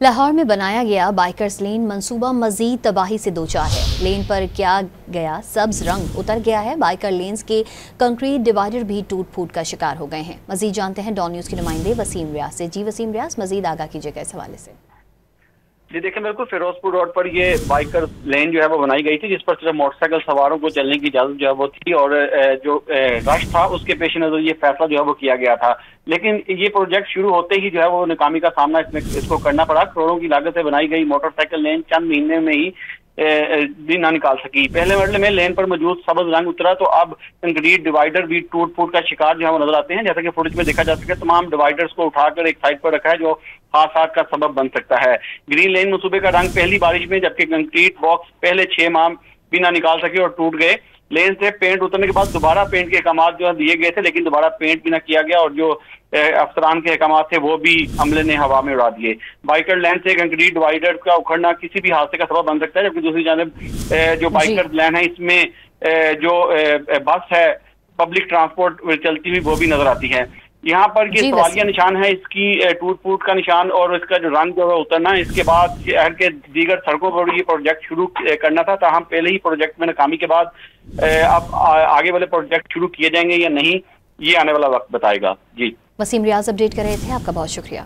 लाहौर में बनाया गया बाइकर्स लेन मंसूबा मजीद तबाही से दो चार है। लेन पर क्या गया सब्ज रंग उतर गया है। बाइकर लेन्स के कंक्रीट डिवाइडर भी टूट फूट का शिकार हो गए हैं। मजीद जानते हैं डॉन न्यूज के नुमाइंदे वसीम रियाज से। जी वसीम रियाज, मजीद आगाह कीजिएगा इस हवाले से। जी देखिए, बिल्कुल फिरोजपुर रोड पर ये बाइकर लेन जो है वो बनाई गई थी, जिस पर सिर्फ मोटरसाइकिल सवारों को चलने की इजाजत जो है वो थी और जो रश था उसके पेश नजर ये फैसला जो है वो किया गया था। लेकिन ये प्रोजेक्ट शुरू होते ही जो है वो नाकामी का सामना इसको करना पड़ा। करोड़ों की लागत से बनाई गई मोटरसाइकिल लेन चंद महीने में ही भी ना निकाल सकी। पहले मरले में लेन पर मौजूद सबज रंग उतरा तो अब कंक्रीट डिवाइडर भी टूट फूट का शिकार जो है वो नजर आते हैं। जैसा कि फुटेज में देखा जा सके, तमाम डिवाइडर्स को उठाकर एक साइड पर रखा है जो हादसा का सबब बन सकता है। ग्रीन लेन मंसूबे का रंग पहली बारिश में, जबकि कंक्रीट बॉक्स पहले 6 माह भी ना निकाल सके और टूट गए। लेन से पेंट उतरने के बाद दोबारा पेंट के अहकाम जो है दिए गए थे, लेकिन दोबारा पेंट भी ना किया गया और जो अफसरान के अहकाम थे वो भी अमले ने हवा में उड़ा दिए। बाइकर लेन से कंक्रीट डिवाइडर का उखड़ना किसी भी हादसे का सबब बन सकता है। जबकि दूसरी जानिब जो बाइकर लेन है इसमें जो बस है, पब्लिक ट्रांसपोर्ट चलती हुई वो भी नजर आती है। यहाँ पर ये सवालिया निशान है इसकी टूट फूट का निशान और इसका जो रंग जो है उतरना। इसके बाद शहर के दीगर सड़कों पर ये प्रोजेक्ट शुरू करना था, ताहम पहले ही प्रोजेक्ट में नाकामी के बाद अब आगे वाले प्रोजेक्ट शुरू किए जाएंगे या नहीं, ये आने वाला वक्त बताएगा। जी वसीम रियाज अपडेट कर रहे थे, आपका बहुत शुक्रिया।